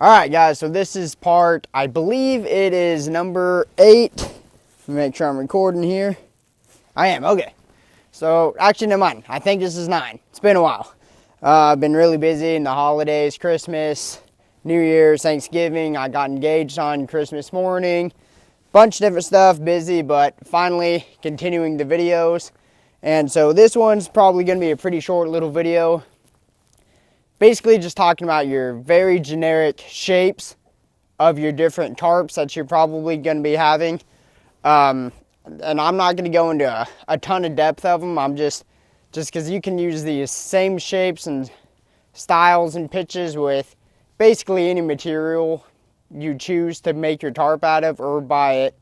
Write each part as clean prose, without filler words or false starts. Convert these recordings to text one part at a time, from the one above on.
All right, guys, so this is part, I believe it is number 8. Let me make sure I'm recording here. I am, okay. So, actually, never mind. I think this is 9. It's been a while. I've been really busy in the holidays, Christmas, New Year's, Thanksgiving. I got engaged on Christmas morning. Bunch of different stuff, busy, but finally continuing the videos. And so this one's probably going to be a pretty short little video. Basically just talking about your very generic shapes of your different tarps that you're probably going to be having. And I'm not going to go into a ton of depth of them. I'm just because you can use these same shapes and styles and pitches with basically any material you choose to make your tarp out of or buy it.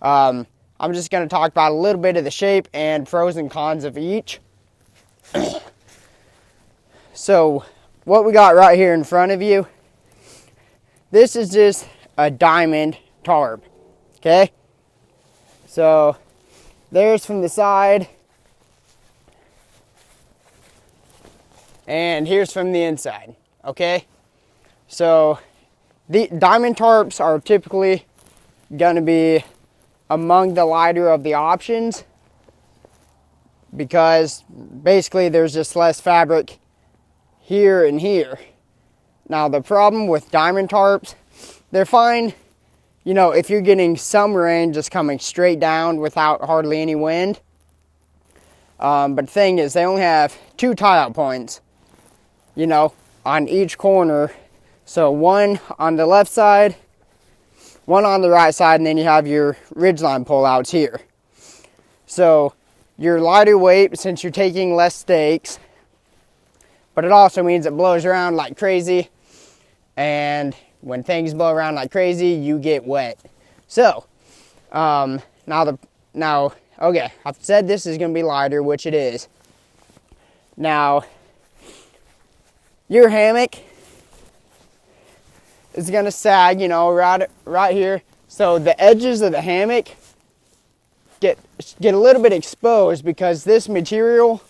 I'm just going to talk about a little bit of the shape and pros and cons of each. So what we got right here in front of you, this is just a diamond tarp, okay? So there's from the side, and here's from the inside, okay? So the diamond tarps are typically going to be among the lighter of the options because basically there's just less fabric here and here. Now the problem with diamond tarps, they're fine, you know, if you're getting some rain just coming straight down without hardly any wind. But the thing is, they only have 2 tie-out points, you know, on each corner. So one on the left side, one on the right side, and then you have your ridgeline pullouts here. So you're lighter weight since you're taking less stakes, but it also means it blows around like crazy. And when things blow around like crazy, you get wet. So, okay, I've said this is going to be lighter, which it is. Now, your hammock is going to sag, you know, right here. So the edges of the hammock get a little bit exposed because this material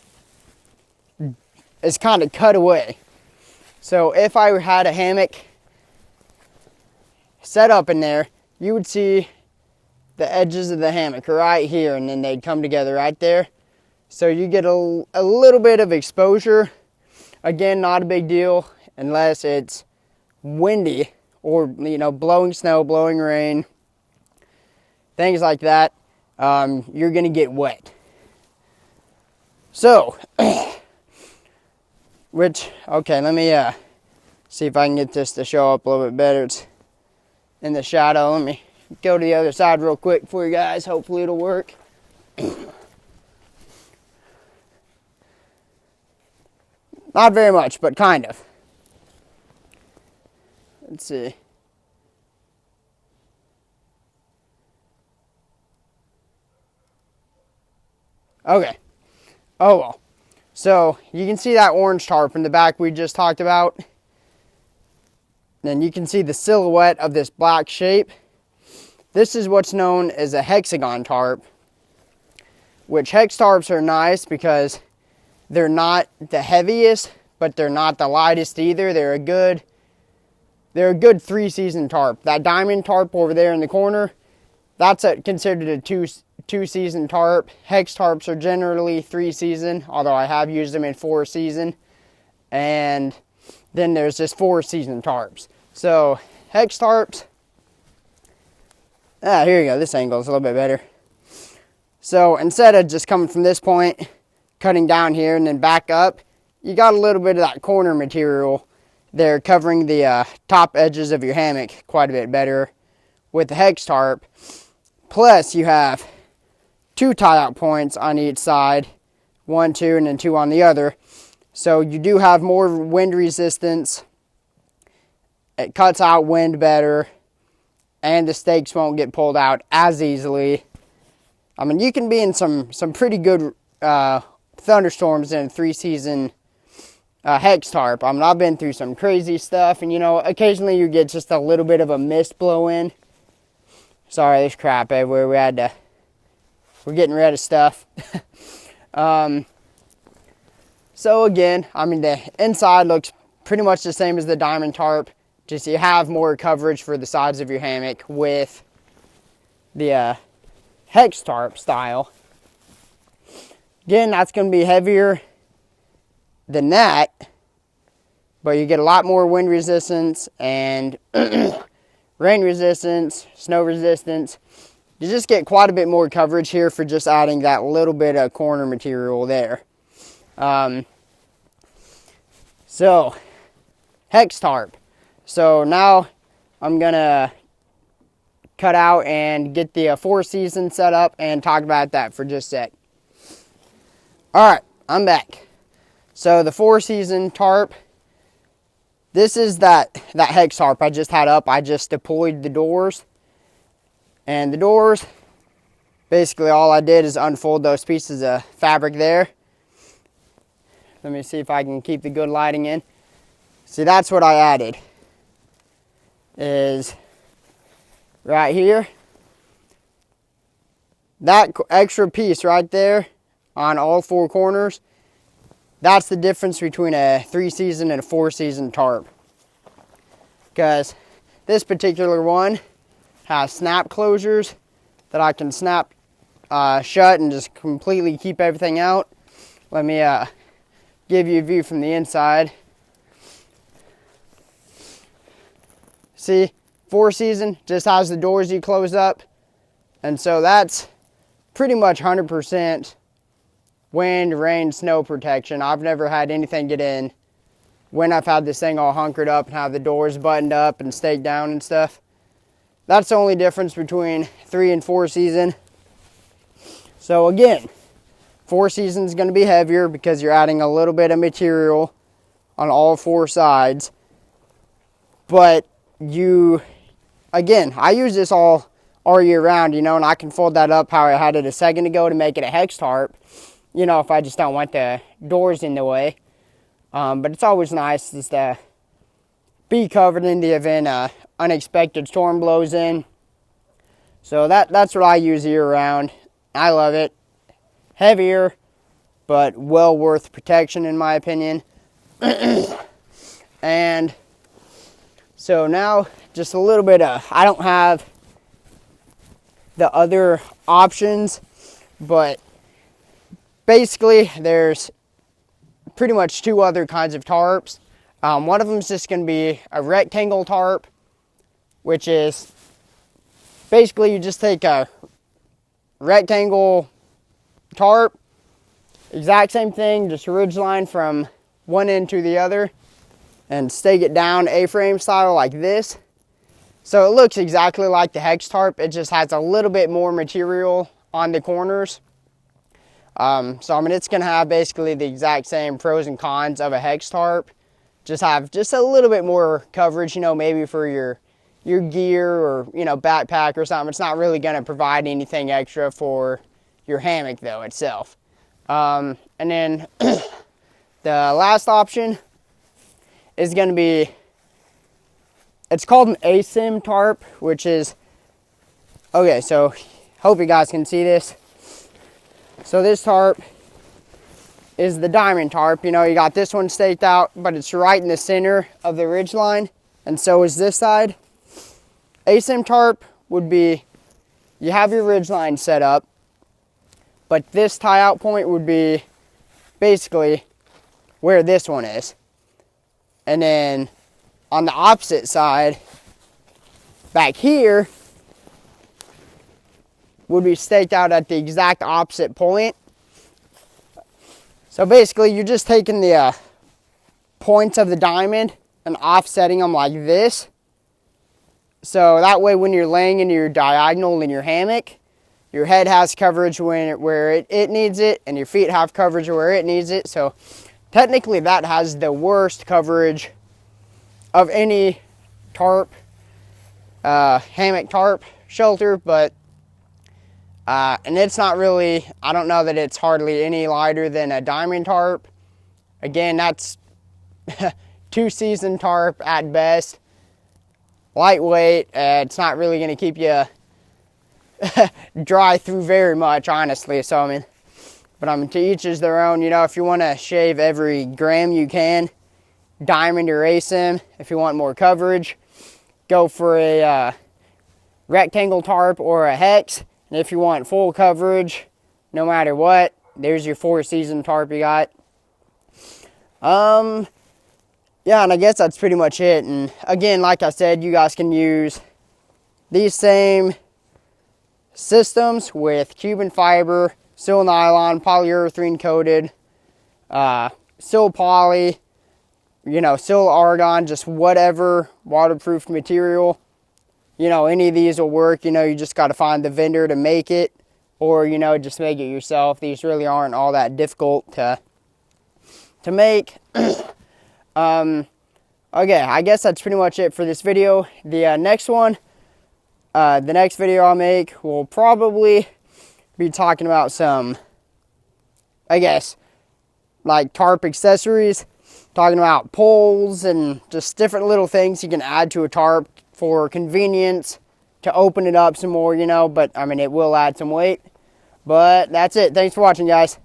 is kind of cut away. So if I had a hammock set up in there, you would see the edges of the hammock right here, and then they'd come together right there. So you get a little bit of exposure. Again, not a big deal unless it's windy or, you know, blowing snow, blowing rain, things like that. You're gonna get wet. So okay, let me see if I can get this to show up a little bit better. It's in the shadow. Let me go to the other side real quick for you guys. Hopefully it'll work. Not very much, but kind of. Let's see. Okay. Oh well. So you can see that orange tarp in the back we just talked about. Then you can see the silhouette of this black shape. This is what's known as a hexagon tarp, which hex tarps are nice because they're not the heaviest, but they're not the lightest either. They're a good 3-season tarp. That diamond tarp over there in the corner, that's considered a two-season tarp. Hex tarps are generally 3-season, although I have used them in 4-season. And then there's just 4-season tarps. So hex tarps, here you go. This angle is a little bit better. So instead of just coming from this point, cutting down here and then back up, you got a little bit of that corner material there covering the top edges of your hammock quite a bit better with the hex tarp. Plus you have 2 tie-out points on each side, 1, 2, and then 2 on the other. So you do have more wind resistance. It cuts out wind better, and the stakes won't get pulled out as easily. I mean, you can be in some pretty good thunderstorms in a 3-season hex tarp. I mean, I've been through some crazy stuff, and you know, occasionally you get just a little bit of a mist blow in. Sorry, there's crap everywhere. We're getting rid of stuff. So again, I mean, the inside looks pretty much the same as the diamond tarp. just you have more coverage for the sides of your hammock with the Hex Tarp style. Again, that's going to be heavier than that, but you get a lot more wind resistance and rain resistance, snow resistance. You just get quite a bit more coverage here for just adding that little bit of corner material there. So, Hex Tarp. So now I'm gonna cut out and get the 4-season set up and talk about that for just a sec. Alright, I'm back. So the 4-season tarp, this is that Hex Tarp I just had up. I just deployed the doors. And the doors, basically all I did is unfold those pieces of fabric there. Let me see if I can keep the good lighting in. See, that's what I added. Is right here. That extra piece right there on all 4 corners, that's the difference between a 3-season and a 4-season tarp. Because this particular one has snap closures that I can snap shut and just completely keep everything out. Let me give you a view from the inside. See, 4-season just has the doors you close up. And so that's pretty much 100% wind, rain, snow protection. I've never had anything get in when I've had this thing all hunkered up and have the doors buttoned up and staked down and stuff. That's the only difference between 3 and 4-season. So again, 4-season is going to be heavier because you're adding a little bit of material on all 4 sides. But again, I use this all year round, you know, and I can fold that up how I had it a second ago to make it a Hex Tarp, you know, if I just don't want the doors in the way. But it's always nice just to be covered in the event unexpected storm blows in. So that's what I use year round. I love it. Heavier, but well worth protection in my opinion. And so now just a little bit of, I don't have the other options, but basically there's pretty much 2 other kinds of tarps. One of them is just going to be a rectangle tarp, which is basically you just take a rectangle tarp, exact same thing, just a ridge line from one end to the other, and stake it down A-frame style like this. So it looks exactly like the Hex Tarp, it just has a little bit more material on the corners. So I mean, it's gonna have basically the exact same pros and cons of a Hex Tarp. Just have just a little bit more coverage, you know, maybe for your gear or, you know, backpack or something. It's not really gonna provide anything extra for your hammock though itself. And then the last option is going to be, it's called an ASIM tarp, which is, okay, so hope you guys can see this. So this tarp is the diamond tarp. You know, you got this one staked out, but it's right in the center of the ridge line, and so is this side. ASIM tarp would be, you have your ridge line set up, but this tie out point would be basically where this one is. And then on the opposite side, back here, would be staked out at the exact opposite point. So basically, you're just taking the points of the diamond and offsetting them like this. So that way, when you're laying in your diagonal in your hammock, your head has coverage where it needs it, and your feet have coverage where it needs it. So technically, that has the worst coverage of any tarp, hammock tarp shelter, but and it's not really, I don't know that it's hardly any lighter than a diamond tarp. Again, that's 2-season tarp at best. Lightweight, it's not really going to keep you dry through very much, honestly. So, I mean, but to each is their own. You know, if you want to shave every gram you can, diamond or ASIM if you want more coverage. Go for a rectangle tarp or a hex. And if you want full coverage, no matter what, there's your 4-season tarp you got. Yeah, and I guess that's pretty much it. And again, like I said, you guys can use these same systems with Cuban fiber, sil nylon, polyurethane coated, sil poly, you know, sil argon, just whatever waterproof material. You know, any of these will work. You know, you just got to find the vendor to make it, or, you know, just make it yourself. These really aren't all that difficult to make. Okay, I guess that's pretty much it for this video. The next one, the next video I'll make will probably be talking about some, I guess, like tarp accessories, talking about poles and just different little things you can add to a tarp for convenience to open it up some more, you know, but I mean, it will add some weight. But that's it. Thanks for watching, guys.